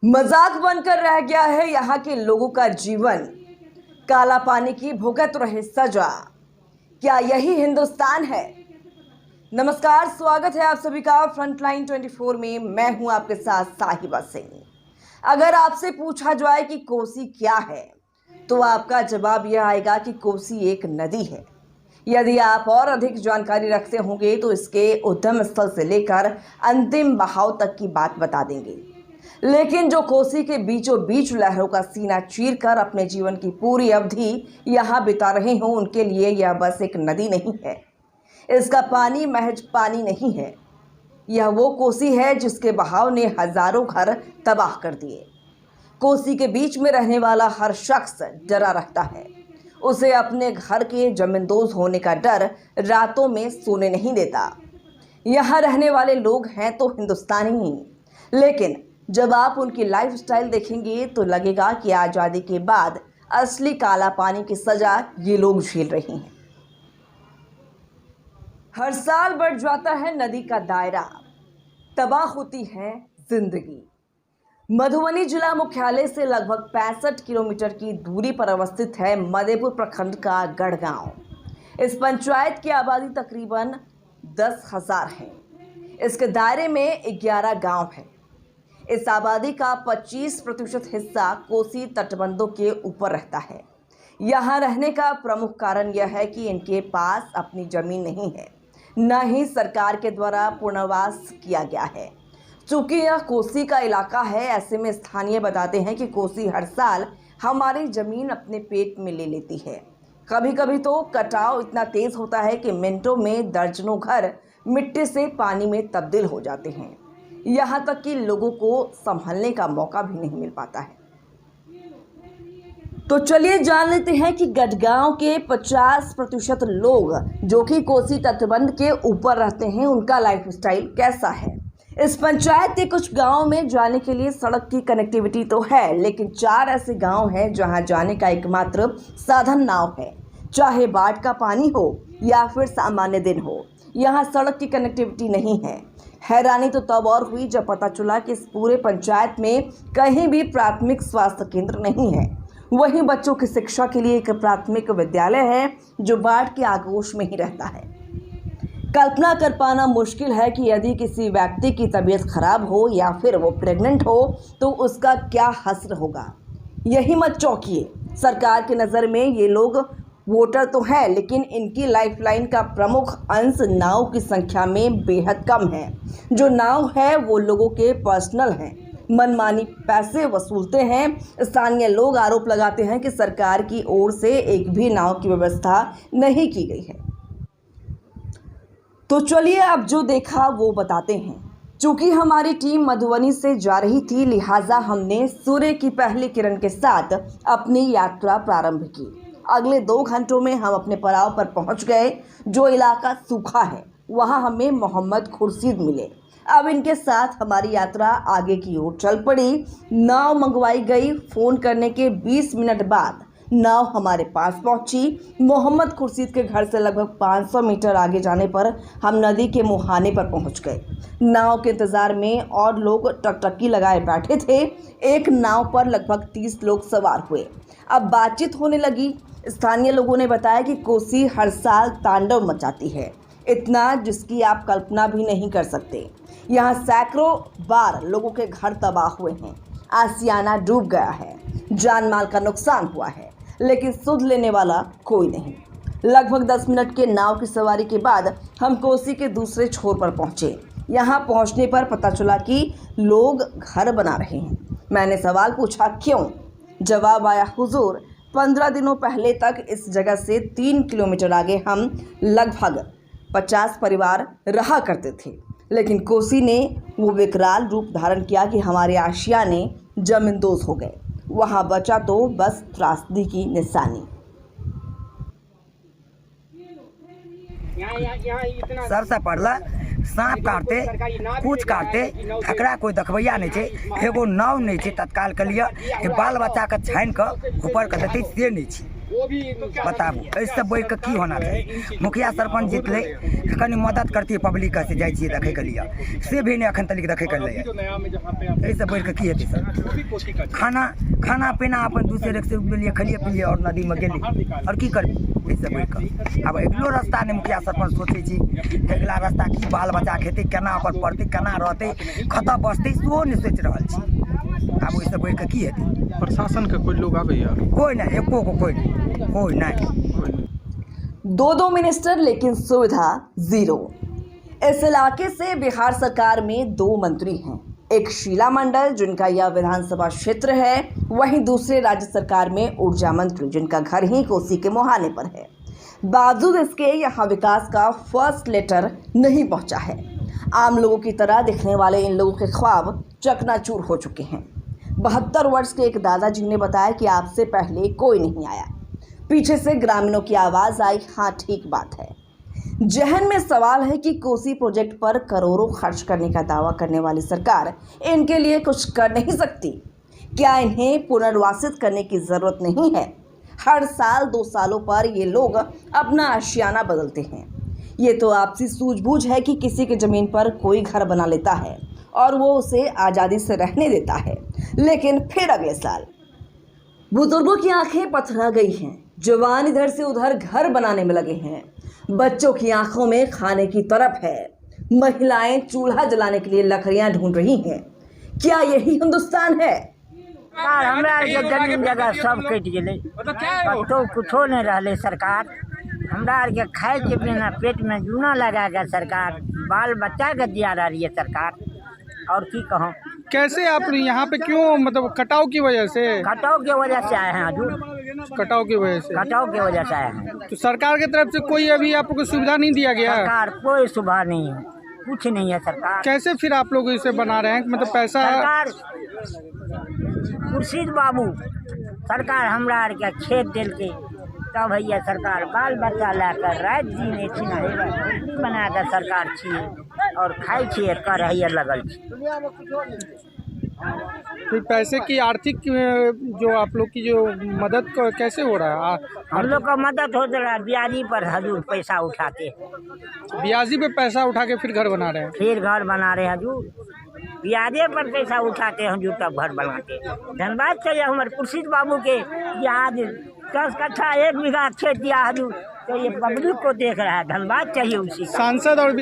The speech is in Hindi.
मजाक बनकर रह गया है यहाँ के लोगों का जीवन। काला पानी की भुगत रहे सजा। क्या यही हिंदुस्तान है? नमस्कार, स्वागत है आप सभी का फ्रंटलाइन 24 में। मैं हूं आपके साथ साहिबा सिंह। अगर आपसे पूछा जाए कि कोसी क्या है, तो आपका जवाब यह आएगा कि कोसी एक नदी है। यदि आप और अधिक जानकारी रखते होंगे तो इसके उद्गम स्थल से लेकर अंतिम बहाव तक की बात बता देंगे। लेकिन जो कोसी के बीचों बीच लहरों का सीना चीरकर अपने जीवन की पूरी अवधि यहाँ बिता रहे हों, उनके लिए यह बस एक नदी नहीं है। इसका पानी महज पानी नहीं है, यह वो कोसी है जिसके बहाव ने हजारों घर तबाह कर दिए। कोसी के बीच में रहने वाला हर शख्स डरा रहता है। उसे अपने घर के जमींदोज होने का डर रातों में सोने नहीं देता। यहाँ रहने वाले लोग हैं तो हिंदुस्तानी ही, लेकिन जब आप उनकी लाइफस्टाइल देखेंगे तो लगेगा कि आज़ादी के बाद असली काला पानी की सजा ये लोग झेल रहे हैं। हर साल बढ़ जाता है नदी का दायरा, तबाह होती है जिंदगी। मधुबनी जिला मुख्यालय से लगभग 65 किलोमीटर की दूरी पर अवस्थित है मधेपुर प्रखंड का गढ़ गांव। इस पंचायत की आबादी तकरीबन 10,000 है। इसके दायरे में 11 गांव हैं। इस आबादी का 25% हिस्सा कोसी तटबंधों के ऊपर रहता है। यहाँ रहने का प्रमुख कारण यह है कि इनके पास अपनी जमीन नहीं है, न ही सरकार के द्वारा पुनर्वास किया गया है। चूँकि यह कोसी का इलाका है, ऐसे में स्थानीय बताते हैं कि कोसी हर साल हमारी ज़मीन अपने पेट में ले लेती है। कभी कभी तो कटाव इतना तेज़ होता है कि मिनटों में दर्जनों घर मिट्टी से पानी में तब्दील हो जाते हैं। यहाँ तक कि लोगों को संभलने का मौका भी नहीं मिल पाता है। तो चलिए जान लेते हैं कि गढ़गांव के 50% लोग जो कि कोसी तटबंध के ऊपर रहते हैं, उनका लाइफस्टाइल कैसा है। इस पंचायत के कुछ गांवों में जाने के लिए सड़क की कनेक्टिविटी तो है, लेकिन 4 ऐसे गांव हैं जहां जाने का एकमात्र साधन नाव है। चाहे बाढ़ का पानी हो या फिर सामान्य दिन हो, यहाँ सड़क की कनेक्टिविटी नहीं है। हैरानी तो तब और हुई जब पता चला कि इस पूरे पंचायत में कहीं भी प्राथमिक स्वास्थ्य केंद्र नहीं है। वहीं बच्चों की शिक्षा के लिए एक प्राथमिक विद्यालय है जो बाढ़ के आगोश में ही रहता है। कल्पना कर पाना मुश्किल है कि यदि किसी व्यक्ति की तबीयत खराब हो या फिर वो प्रेग्नेंट हो तो उसका क्या हश्र होगा। यही मत चौंकिए, सरकार की नज़र में ये लोग वोटर तो है, लेकिन इनकी लाइफलाइन का प्रमुख अंश नाव की संख्या में बेहद कम है। जो नाव है वो लोगों के पर्सनल हैं, मनमानी पैसे वसूलते हैं। स्थानीय लोग आरोप लगाते हैं कि सरकार की ओर से एक भी नाव की व्यवस्था नहीं की गई है। तो चलिए अब जो देखा वो बताते हैं। चूँकि हमारी टीम मधुबनी से जा रही थी, लिहाजा हमने सूर्य की पहली किरण के साथ अपनी यात्रा प्रारंभ की। अगले 2 घंटों में हम अपने पड़ाव पर पहुंच गए। जो इलाका सूखा है वहां हमें मोहम्मद खुर्शीद मिले। अब इनके साथ हमारी यात्रा आगे की ओर चल पड़ी। नाव मंगवाई गई। फ़ोन करने के 20 मिनट बाद नाव हमारे पास पहुंची। मोहम्मद खुर्शीद के घर से लगभग 500 मीटर आगे जाने पर हम नदी के मुहाने पर पहुंच गए। नाव के इंतज़ार में और लोग टकटकी लगाए बैठे थे। एक नाव पर लगभग 30 लोग सवार हुए। अब बातचीत होने लगी। स्थानीय लोगों ने बताया कि कोसी हर साल तांडव मचाती है, इतना जिसकी आप कल्पना भी नहीं कर सकते। यहाँ सैकड़ों बार लोगों के घर तबाह हुए हैं, आशियाना डूब गया है, जान माल का नुकसान हुआ है, लेकिन सुध लेने वाला कोई नहीं। लगभग 10 मिनट के नाव की सवारी के बाद हम कोसी के दूसरे छोर पर पहुँचे। यहाँ पहुँचने पर पता चला कि लोग घर बना रहे हैं। मैंने सवाल पूछा, क्यों? जवाब आया, हुजूर 15 दिनों पहले तक इस जगह से 3 किलोमीटर आगे हम लगभग 50 परिवार रहा करते थे, लेकिन कोसी ने वो विकराल रूप धारण किया कि हमारे आशियाने जमींदोज हो गए। वहाँ बचा तो बस त्रासदी की निशानी। सर से पड़ला सांप काटते, कुछ काटते, एकरा कोई देखबैया नहीं छे, एगो नाव नहीं छे तत्काल के लिए बाल बच्चा के छान के ऊपर कर देते से नहीं छे। बताबू एहिसँ बढ़ि कऽ की होना चाही। मुखिया सरपंच जितलै कनि मदद करतियै पब्लिक से जाइ छियै देखैके लिए, से भी नहि एखन तक देखैके लिए। एहिसँ बढ़ि कऽ की हेतै सर? खाना पीना अपन दूसरे से लिए खलिए पिलिए और नदीमे गेली और की करबी एहिसँ बढ़ि कऽ? आब अगिलो रास्ता नहि मुखिया सरपंच सोचै छी, अगिला रास्ता की बाल बच्चा खेतै, केना ओकर पढ़तै, केना रहतै, कतऽ बसतै, सेहो नहि सोचि रहल छी। आब ओहिसँ बढ़ि कऽ की हेतै? प्रशासन के कोई लोग आबैया? कोई नहीं, एको को कोई नहीं। 2 मिनिस्टर लेकिन सुविधा जीरो। इस इलाके से बिहार सरकार में 2 मंत्री हैं, एक शीला मंडल जिनका यह विधानसभा क्षेत्र है, वहीं दूसरे राज्य सरकार में ऊर्जा मंत्री जिनका घर ही कोसी के मुहाने पर है। बावजूद इसके यहाँ विकास का फर्स्ट लेटर नहीं पहुंचा है। आम लोगों की तरह दिखने वाले इन लोगों के ख्वाब चकनाचूर हो चुके हैं। 72 वर्ष के एक दादाजी ने बताया कि आपसे पहले कोई नहीं आया। पीछे से ग्रामीणों की आवाज आई, हाँ ठीक बात है। जहन में सवाल है कि कोसी प्रोजेक्ट पर करोड़ों खर्च करने का दावा करने वाली सरकार इनके लिए कुछ कर नहीं सकती? क्या इन्हें पुनर्वासित करने की जरूरत नहीं है? हर साल 2 सालों पर ये लोग अपना आशियाना बदलते हैं। ये तो आपसी सूझबूझ है कि किसी की जमीन पर कोई घर बना लेता है और वो उसे आज़ादी से रहने देता है, लेकिन फिर अगले साल बुजुर्गों की आंखें पथरा गई हैं, जवान इधर से उधर घर बनाने में लगे हैं, बच्चों की आंखों में खाने की तरफ है, महिलाएं चूल्हा जलाने के लिए लकड़ियां ढूंढ रही हैं। क्या यही हिंदुस्तान है? हमरा आरके जमीन जगह सब कटि गेलै, कतहु कुछो नहीं रहलै। सरकार हमरा आरके खाए के बिना पेट में जूना लगा के सरकार बाल बच्चा के दिया रही है सरकार, और की कहूँ। कैसे आप यहाँ पे क्यों, मतलब कटाव की वजह से? कटाव की वजह से आए हैं हजूर, कटाव की वजह से? कटाव की वजह से आए हैं। तो सरकार की तरफ से कोई अभी आपको सुविधा नहीं दिया गया? सरकार कोई सुविधा नहीं है, कुछ नहीं है सरकार। कैसे फिर आप लोग इसे बना रहे हैं, मतलब पैसा? सरकार खुर्शीद बाबू सरकार हमरा आरके खेत दिल के, तब भैया सरकार बाल बच्चा लाकर रात दिन रोटी बना कर सरकार छिए और खाई छिए कर लगल छी। फिर पैसे की आर्थिक जो आप लोग की जो मदद कैसे हो रहा है? हम लोग का मदद हो रहा है ब्याजी पर हजूर, पैसा उठा के ब्याजी पे पैसा उठा के फिर घर बना रहे हैं? फिर घर बना रहे हजूर, ब्याजे पर पैसा उठाते हैं हजूर, तब घर बनाते। धन्यवाद चाहिए हमारे खुर्शीद बाबू के, आज 10 कट्ठा 1 बीघा खेत दिया हजूर, तो ये पब्लिक को देख रहा है, धन्यवाद चाहिए उसी। सांसद और